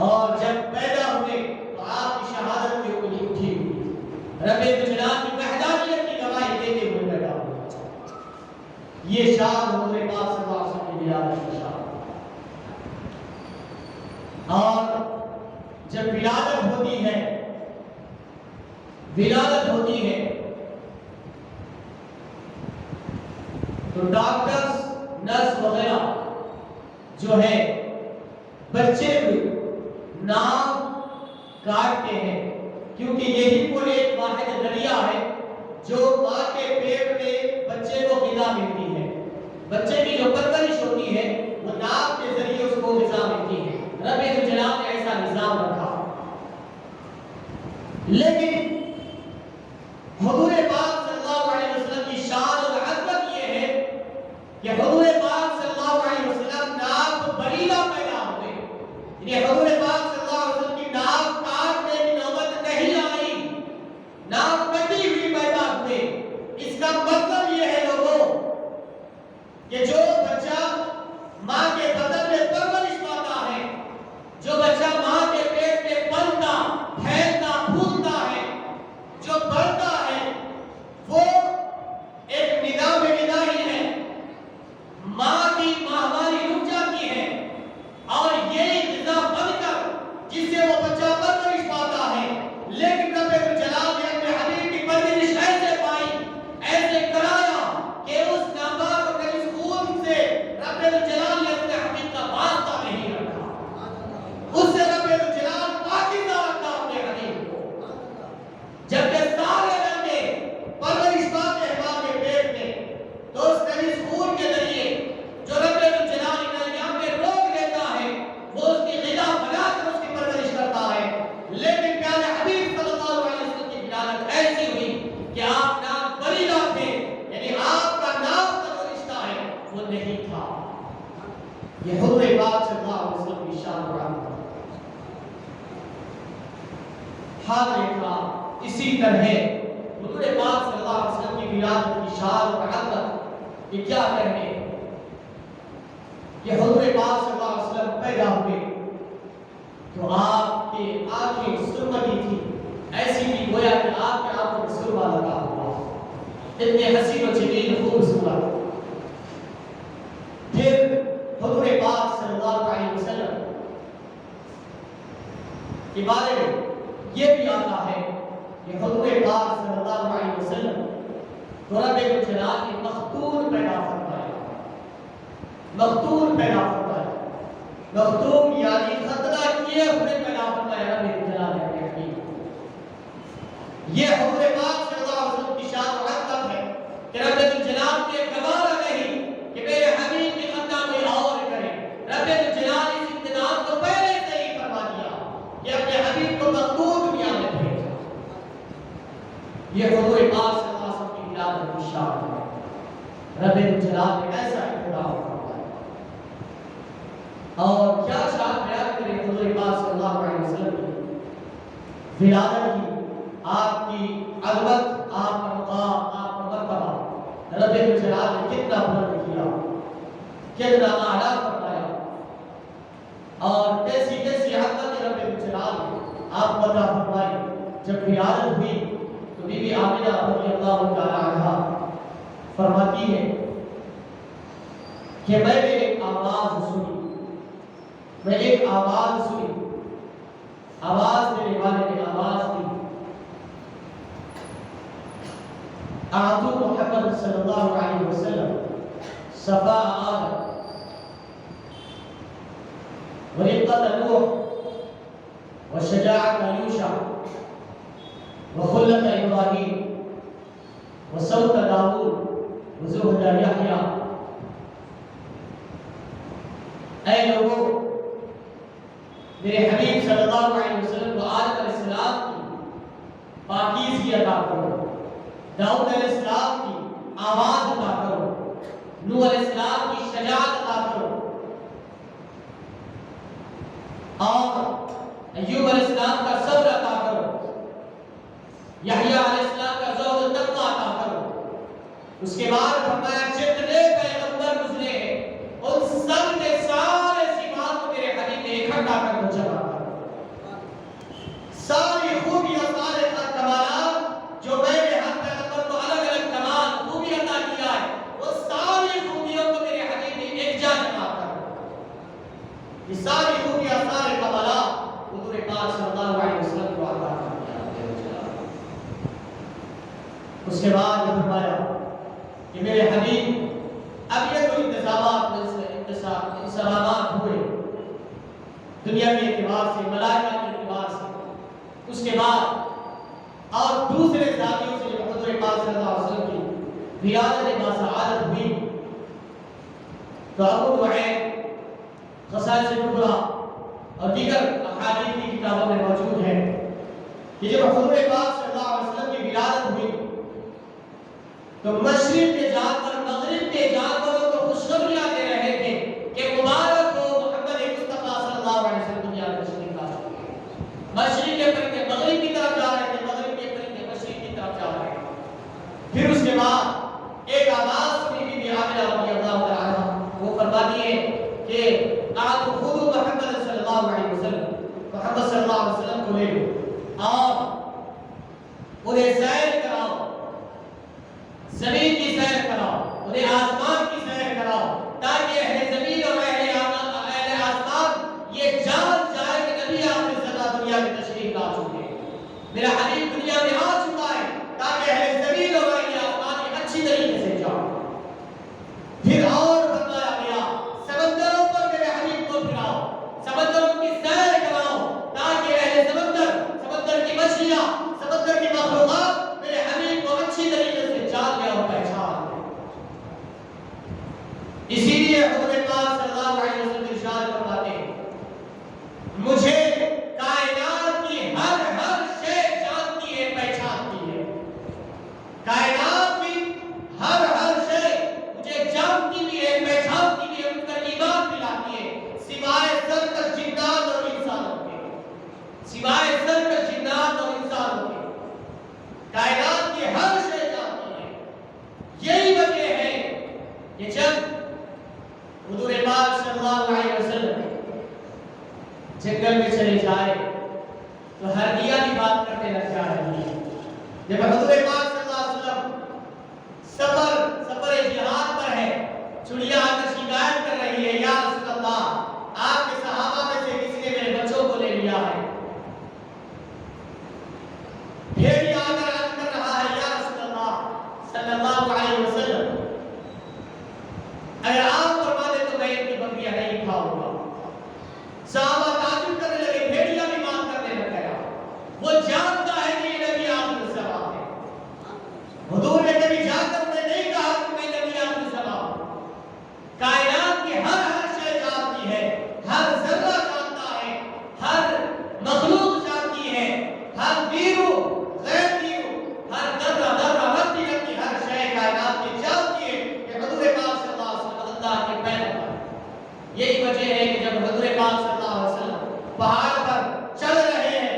اور جب پیدا ہوئے تو آپ کی شہادت کی انگلی اٹھی ہوئی، رب الجلال کی وحدانیت کی گواہی دیتے ہوئے پیدا ہوئے۔ یہ شان حضور پاک صلی اللہ علیہ وسلم کی ولادت کی شان۔ اور جب ولادت ہوتی ہے، ولادت ہوتی ہے تو ڈاکٹرز نرس وغیرہ جو ہے بچے کو نام کاٹتے ہیں، کیونکہ یہی کوئی ایک واحد ذریعہ ہے جو ماں کے پیٹ میں بچے کو غذا ملتی ہے، بچے کی جو پرورش ہوتی ہے وہ نام کے ذریعے اس کو غذا ملتی ہے۔ رب الجلال نے ایسا نظام رکھا، لیکن حضور پاک صلی اللہ علیہ وسلم کی شان اور عظمت یہ ہے کہ حضور پاک صلی اللہ علیہ وسلم ناک بریلا پیدا ہوئے، یعنی حضور پاک صلی اللہ علیہ وسلم کی ناک کاٹنے کی نوبت نہیں آئی، ناک کٹی ہوئی پیدا ہوئے۔ اس کا مطلب یہ ہے لوگوں کہ جو بچہ ماں کے بدن میں پرورش پاتا ہے، جو بچہ ماں کے پیٹ میں پلتا، پھیلتا، پھولتا ہے، جو بڑھتا ہے، یہ حضور پاک صلی اللہ علیہ وسلم کی شان و عظمت حاضر اکرام اسی طرح حضور پاک صلی اللہ علیہ وسلم کی ولادت کی شان و عظمت یہ کیا کہنے کہ حضور پاک صلی اللہ علیہ وسلم پیدا ہوئے تو آپ کے آنکھیں سرمدی تھی، ایسی بھی گویا کہ آپ کے آنکھوں میں سرما لگا ہوا، اتنے حسین و جمیل خوبصورت۔ پھر حضور پاک صلی اللہ علیہ وسلم کے بارے میں یہ بھی آتا ہے کہ حضور پاک صلی اللہ علیہ وسلم تو رب الجلال نے مختون پیدا فرمایا، مختون پیدا فرمایا، مختون یعنی ختنہ کیے ہوئے پیدا فرمایا رب الجلال نے۔ یہ حضور پاک صلی اللہ علیہ وسلم کی شان و عظمت ہے کہ رب الجلال نے گوارا نہیں کہ میرے حبیب کی ختنہ کوئی اور کرے، رب الجلال اس انتظام کو پہلے سے ہی فرما دیا کہ اپنے حبیب کو مختون دنیا میں بھیجا۔ یہ حضور پاک صلی اللہ علیہ وسلم کی ولادت کی شان ہے، رب الجلال نے ایسا اقتدار فرمایا۔ اور کیا شان بیان کرے حضور پاک صلی اللہ علیہ وسلم کی ولادت کی، آپ کی عظمت، آپ کا مقام، آپ کا مرتبہ رب الجلال نے کتنا بلند کیا، کتنا اعلیٰ فرمایا، اور کیسی کیسی عظمت رب الجلال نے آپ کو عطا فرمائی۔ جب ولادت ہوئی تو بی بی آمنہ رضی اللہ تعالی عنہا فرماتی ہے کہ میں نے ایک آواز سنی، میں ایک آواز سنی، آواز دینے والے نے آواز دی، اعطوا محمد صلی اللہ علیہ وسلم صفاء آدم ورقة نوح وشجاعة يوشع وخلة إبراهيم وصوت داود وزهد يحيى۔ اے لوگوں، میرے حبیب صلی اللہ علیہ وسلم کو آدم علیہ السلام کی پاکیزگی عطا کرو، داؤد علیہ السلام کی آواز عطا کرو، نوح علیہ السلام کی شجاعت عطا کرو، اور ایوب علیہ السلام کا صبر عطا کرو، یحییٰ علیہ السلام کا زہد و تقویٰ عطا کرو۔ اس کے بعد فرمایا جتنے پیغمبر گزرے ہیں ان سب کے سارے صفات کو میرے حبیب نے اکٹھا کر کے جمع کر، ساری خوبیاں، سارے کمالات جو میں نے ہر پیغمبر کو الگ الگ کمال خوبی عطا کیا ہے، وہ ساری خوبیوں کو میرے حبیب نے ایک جا جمع کر، یہ ساری خوبیاں، سارے کمالات حضور پاک صلی اللہ علیہ وسلم کو عطا کر دیا۔ اس کے بعد فرمایا کہ میرے حبیب اب یہ کوئی انتظامات ہوئے دنیا کے اعتبار سے، ملائکہ کے اعتبار سے، اس کے بعد اور دوسرے ذاتیوں سے جب حضور پاک صلی اللہ علیہ وسلم کی ولادت باسعادت ہوئی تو ابو نعیم خصائص کبریٰ اور دیگر احادیث کی کتابوں میں موجود ہے کہ جب حضور پاک صلی اللہ علیہ وسلم کی ولادت ہوئی تو مشرق کے جانور مغرب کے جانوروں کو خوشخبریاں دے رہے تھے کہ مبارک ہو محمد مصطفیٰ صلی اللہ علیہ وسلم دنیا میں تشریف لا چکے ہیں۔ مشرق کے پرندے مغرب کی طرف جا رہے تھے، مغرب کے پرندے مشرق کی طرف جا رہے ہیں۔ پھر اس کے بعد ایک آواز سنی بی بی آمنہ رضی اللہ تعالی عنہا، وہ فرماتی ہے کہ اعطوا خذوا محمد صلی اللہ علیہ وسلم، محمد صلی اللہ علیہ وسلم کو لے لو اور انہیں سیر کراؤ، زمین کی سیر کراؤ، انہیں آسمان کی سیر کراؤ، تاکہ اہل زمین اور اہل آسمان یہ جان جائے کہ نبی آخر صدا دنیا میں تشریف لا چکے ہیں، میرا حبیب دنیا میں آ چکا ہے، تاکہ اہل زمین اور اہل آسمان یہ اچھی طریقے سے جاؤ۔ پھر اور بتایا گیا سمندروں پر میرے حبیب کو پھراؤ، سمندروں کی سیر کراؤ، تاکہ اہل سمندر کی مچھلیاں، سمندر کی مخلوقات میرے حبیب کو اچھی طریقے سے جان لے اور پہچان لے۔ اسی لیے کہ جب حضور پاک صلی اللہ علیہ وسلم جنگل میں چلے جائے تو ہردیہ کی بات کرتے لگ جا رہی ہے. جب حضور پاک صلی اللہ علیہ وسلم سفر جہاد پر ہے، چڑیا آ کر شکایت کر رہی ہے، یا رسول اللہ آپ کے صحابہ میں سے کسی نے میرے بچوں کو لے لیا ہے. بھیڑیا آ کر عرض کر رہا ہے، یا رسول اللہ صلی اللہ علیہ وسلم اگر آپ فرما دے تو میں ان کی بکریاں نہیں کھاؤں گا. صحابہ تعجب کرنے لگے، بھیڑیا بھی بات کرنے لگ گیا. وہ جانتا ہے کہ یہ نبی آخر الزمان ہے. حضور نے کبھی جا کر انہیں نہیں کہا کہ میں نبی آخر الزمان ہوں. کائنات کی ہر شے جانتی ہے، ہر ذرہ جانتا ہے، ہر مخلوق جانتی ہے، ہر ویرو غیر ویرو، ہر ذرہ رتی رتی ہر شے کائنات کی جانتی ہے کہ حضور پاک صلی اللہ علیہ وسلم اللہ کے پیغمبر. یہی وجہ ہے کہ جب حضور پاک صلی اللہ علیہ وسلم پہاڑ پر چل رہے ہیں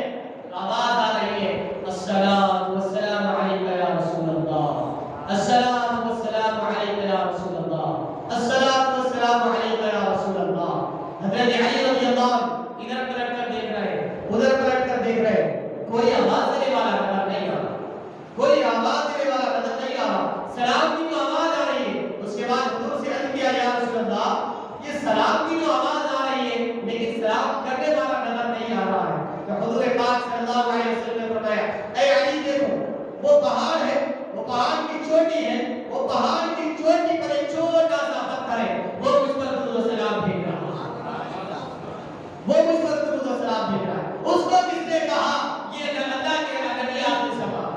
تو آواز آ رہی ہے، الصلاۃ والسلام علیک یا رسول اللہ، الصلاۃ والسلام علیک یا رسول اللہ، الصلاۃ والسلام علیک یا رسول اللہ. حضرت علی رضی اللہ عنہ ادھر پلٹ کر دیکھ رہے ہیں، ادھر پلٹ کر دیکھ رہے ہیں، کوئی آواز دینے والا نظر نہیں آ رہا، کوئی آواز دینے والا نظر نہیں آ رہا. سلام کی تو آواز آ رہی ہے. اس کے بعد حضور سے عرض کیا، یا رسول اللہ یہ سلام کی تو آواز آ رہی ہے لیکن سلام کرنے والا نظر نہیں آ رہا ہے. تو حضور پاک صلی اللہ علیہ وسلم نے فرمایا، اے علی دیکھو وہ پہاڑ ہے، وہ پہاڑ کی چوٹی ہے، وہ پہاڑ کی چوٹی پر ایک چھوٹا سا پتھر ہے، وہ مجھ پر درود و سلام بھیج رہا ہے، وہ مجھ پر درود و سلام بھیج رہا ہے. اس کو کس نے کہا یہ اللہ کے نبی آخر الزمان.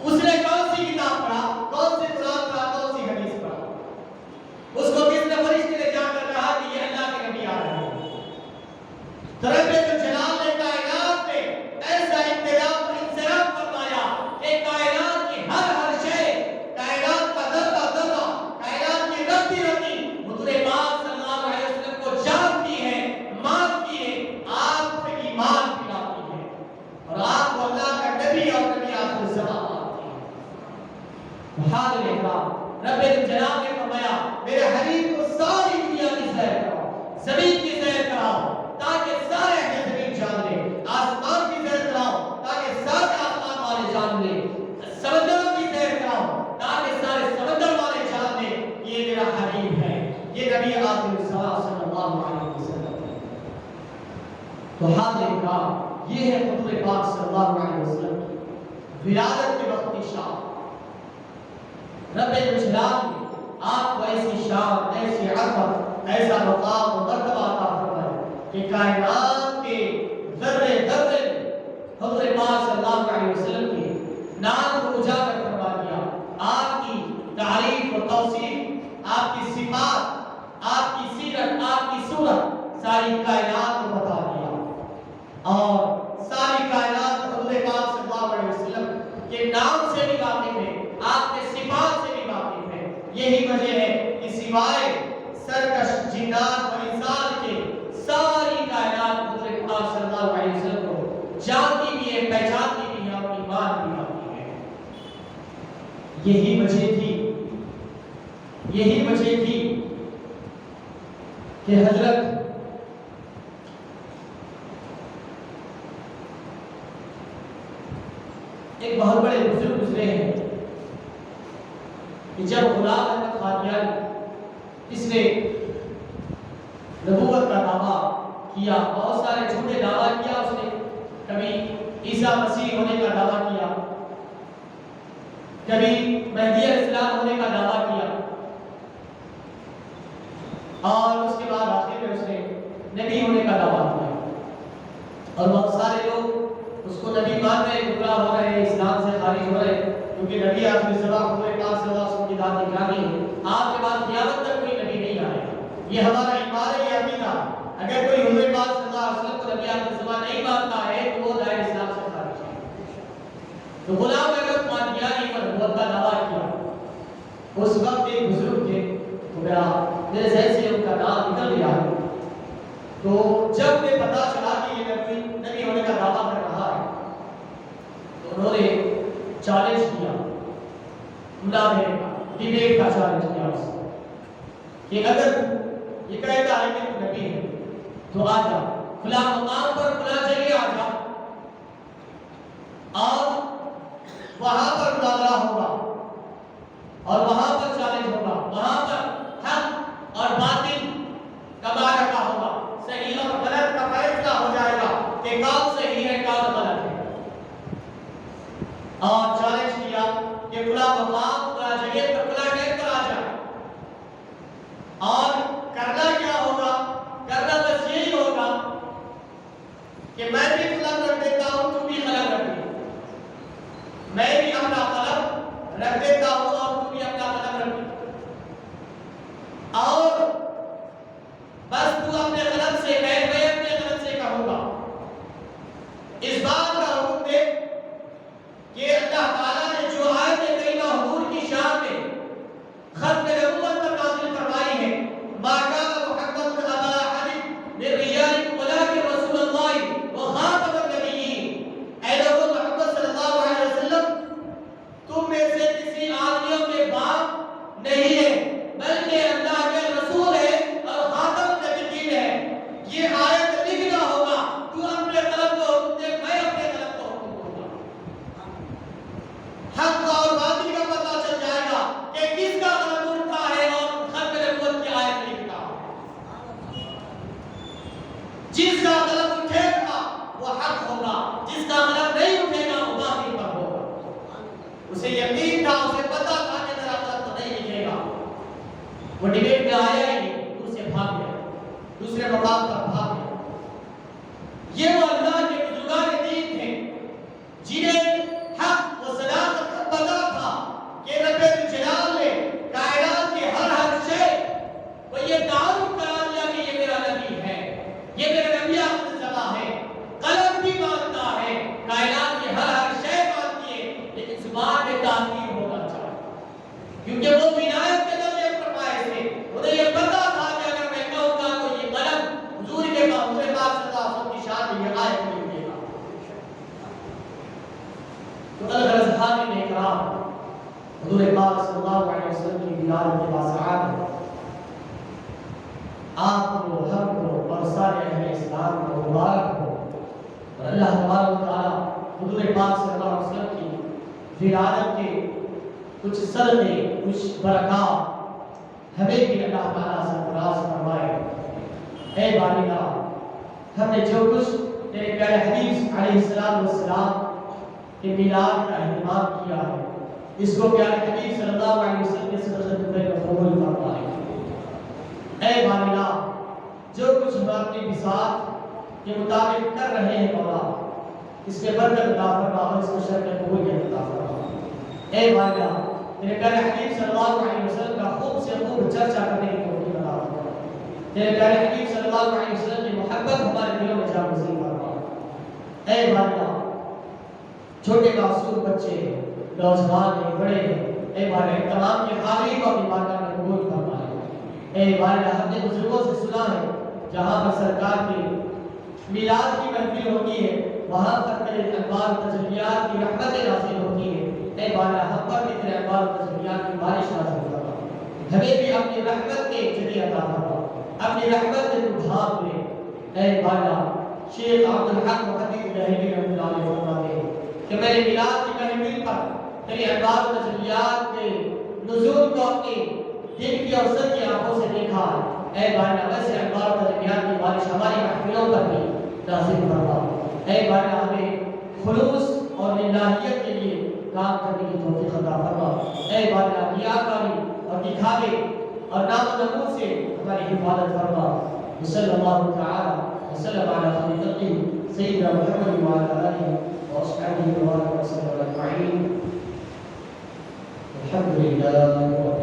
اس نے کون سی کتاب پڑھا، کون سی قرآن پڑھا، کون سی حدیث پڑھا؟ اس کو کس نے فرشتے نے جا کر کہا کہ یہ اللہ کے نبی آ رہے ہیں؟ تو رب الجلال نے کائنات میں ایسا انتظام انصراف فرمایا کہ کائنات کی ہر شے، کائنات کا ذرہ ذرہ، کائنات کی رتی رتی حضور پاک صلی اللہ علیہ وسلم کو جانتی ہے، مانتی ہے، آپ سے ایمان پلاتی ہے اور آپ کو اللہ کا نبی اور نبی آخر الزمان مانتی ہے. حاضر اکرام رب الجلال نے فرمایا، میرے حبیب کو ساری دنیا کی سیر کراؤ، زمین کی سیر کراؤ تاکہ سارے اہل زمین جان لے، آسمان کی سیر کراؤ تاکہ سارے آسمان والے جان لے، سمندروں کی سیر کراؤ تاکہ سارے سمندر والے جان لے کہ یہ میرا حبیب ہے، یہ نبی آخر الزمان صلی اللہ علیہ وسلم ہے. تو حاضر اکرام یہ ہے حضور پاک صلی اللہ علیہ وسلم کی ولادت کے وقت کی شان. رب الجلال نے آپ کو ایسی شان، ایسی عظمت، ایسا مقام و مرتبہ عطا فرمایا کہ کائنات کے ذرے ذرے حضور پاک صلی اللہ علیہ وسلم کے نام کو اجاگر فرما دیا. آپ کی تعریف و توصیف، آپ کی صفات، آپ کی سیرت، آپ کی صورت ساری کائنات کو بتا دیا اور ساری کائنات حضور پاک صلی اللہ علیہ وسلم کے نام سے بھی واقف ہے، آپ کے صفات سے بھی واقف ہے. یہی وجہ ہے کہ سوائے سرکش جنات و انسان کے ساری کائنات حضور پاک صلی اللہ علیہ وسلم کو جانتی بھی ہے، پہچانتی بھی ہے اور ایمان بھی لاتی ہے. یہی وجہ تھی کہ حضرت ایک بہت بڑے بزرگ گزرے ہیں کہ جب غلام احمد قادیانی اس نے نبوت کا دعویٰ کیا، بہت سارے جھوٹے دعویٰ کیا، اس نے کبھی عیسیٰ مسیح ہونے کا دعویٰ کیا، کبھی مہدی علیہ السلام ہونے کا دعویٰ کیا اور اس کے بعد آخر میں اس نے نبی ہونے کا دعویٰ کیا. اور بہت سارے لوگ اس کو نبی مان رہے، گمراہ ہو رہے ہیں، اسلام سے خارج ہو رہے ہیں، کیونکہ نبی آخر الزمان حضور پاک صلی اللہ علیہ وسلم کی ذات نگرانی ہے. آپ کے بعد قیامت تک کوئی نبی نہیں آئے گا. یہ ہمارا ایمان ہے، یہ عقیدہ. اگر کوئی حضور پاک صلی اللہ علیہ وسلم کو نبی آخر الزمان نہیں مانتا ہے تو وہ دائرہ اسلام سے خارج ہے. تو غلام احمد قادیانی پر نبوت کا دعویٰ کیا. اس وقت ایک بزرگ تھے، تو میرے ذہن سے ان کا نام نکل گیا. تو جب انہیں پتا چلا کہ یہ نبی ہونے کا دعویٰ کر رہا ہے تو انہوں نے چیلنج کیا مناظرے ڈیبیٹ کا چیلنج کیا اس کو کہ اگر یہ کہتا ہے کہ تو نبی ہے تو آ جا فلاں مقام پر فلاں جگہ آ جا اور وہاں پر مناظرہ ہوگا اور وہاں پر چیلنج ہوگا، وہاں پر حق اور باطل کا معرکہ ہوگا، صحیح اور غلط کا فیصلہ ہو جائے گا کہ کون صحیح ہے کون غلط ہے۔ اور چیلنج کیا کہ فلاں مقام فلاں جگہ پر فلاں ٹائم پر آ جائے اور کرنا کیا ہوگا؟ کرنا بس یہی ہوگا کہ میں بھی قلم رکھ دیتا ہوں تو بھی قلم رکھ دے، میں بھی اپنا قلم رکھ دیتا ہوں اور تو بھی اپنا قلم رکھ دے، اور بس تو اپنے قلم سے کہے میں اپنے قلم سے کہوں گا۔ اس بات کا حکم دے کہ اللہ تعالیٰ نے جو آیت کریمہ حضور کی شان میں ختم نبوت پر نازل فرمائی ہے، ما کان محمد ابا احد من رجالکم ولکن رسول اللہ وخاتم النبیین، اے لوگوں محمد صلی اللہ علیہ وسلم تم میں سے کسی آدمیوں کے باپ نہیں ہے بلکہ اللہ کے رسول ہے اور خاتم النبیین ہے۔ یہ آیت لکھنا ہوگا، تو اپنے قلم کو حکم دے، میں اپنے قلم کو حکم دوں گا۔ حق اور باطل کا پتہ چل جائے گا کہ کس کا قلم اٹھتا ہے اور ختم نبوت کی آیت لکھتا ہے۔ جس کا قلم اٹھے گا وہ حق ہوگا، جس کا قلم نہیں اٹھے گا وہ باطل پر ہوگا۔ اسے یقین تھا، اسے پتا تھا کہ میرا قلم تو نہیں لکھے گا۔ وہ ڈیبیٹ میں آیا ہی نہیں، دور سے بھاگ گیا، دوسرے مقام پر بھاگ گیا۔ یہ وہ اللہ کے بزرگان دین تھے جنہیں حق و صداقت کا پتا تھا کہ رب الجلال نے کائنات کے ہر شے وہ یہ تعارف کرا دیا کہ یہ میرا نبی ہے، یہ میرا نبی آخر زمان ہے۔ قلم بھی مانتا ہے، کائنات کی ہر شے مانتی ہے، لیکن زبان میں تاثیر ہونا چاہیے، کیونکہ وہ ولایت کے درجے پر پائے تھے۔ انہیں یہ پتا تھا کہ اگر میں کہوں گا تو یہ قلم حضور کے محبوب پاک صلی اللہ علیہ وسلم کی شان میں یہ آیت لکھے گا۔ تو الغرض حاکم اکرام حضور پاک صلی اللہ علیہ وسلم کی ولادت کے باصحاب آپ کو، ہم کو اور سارے اہل اسلام کو مبارک ہو، اور اللہ تبارک و تعالیٰ حضور پاک صلی اللہ علیہ وسلم کی ولادت کے کچھ صدقے، کچھ برکات ہمیں بھی اللہ تعالیٰ سے فراز فرمائے۔ اے باری اللہ، ہم نے جو کچھ تیرے پیارے حبیب علیہ السلام کے میلاد کا اہتمام کیا ہے، اس کو پیارے حبیب صلی اللہ علیہ وسلم کے صدقے میں قبول فرمائے۔ اے باری اللہ، جو کچھ ہم اپنی بساط کے مطابق کر رہے ہیں مولا، اس میں برکت عطا فرما اور اس کو شر میں قبولیت عطا فرما۔ اے باری اللہ، تیرے پیارے حبیب صلی اللہ علیہ وسلم کا خوب سے خوب چرچا کرنے کی توفیق عطا فرما۔ تیرے پیارے حبیب صلی اللہ علیہ وسلم کی محبت ہمارے دلوں میں جا نصیب فرما۔ اے باری اللہ، چھوٹے معصوم بچے، نوجوان ہیں، بڑے ہیں، اے باری اللہ تمام کے حاضرین کو اپنی بارگاہ میں قبول فرمائے۔ اے باری اللہ، ہم نے بزرگوں سے سنا ہے جہاں پر سرکار کی میلاد کی محفل ہوتی ہے وہاں پر تیرے انوار و تجلیات کی رحمتیں نازل ہوتی ہیں۔ اے باری اللہ، ہم پر بھی تیرے انوار و تجلیات کی بارش نازل فرما، ہمیں بھی اپنی رحمت کے ذریعے عطا فرما، اپنی رحمت سے تو ڈھانپ لے۔ اے باری اللہ، شیخ عبد الحق محدث دہلوی رحمۃ اللہ علیہ فرماتے ہیں کہ میں نے میلاد کی محفل پر تیرے انوار و تجلیات کے نزول کو اپنی دل کی اور سر کی آنکھوں سے دیکھا۔ اے باری اللہ، ویسے انوار و تجلیات کی بارش ہماری محفلوں پر بھی نازل فرما۔ اے باری اللہ، ہمیں خلوص اور للہیت کے لیے کام کرنے کی توفیق عطا فرما۔ اے باری اللہ، ریاکاری اور دکھاوے اور نام و نمود سے ہماری حفاظت فرما۔ صلی اللہ تعالی وسلم علی خیر خلقہ سیدنا محمد وعلی آلہ واصحابہ وسلم اجمعین۔ الحمد للہ۔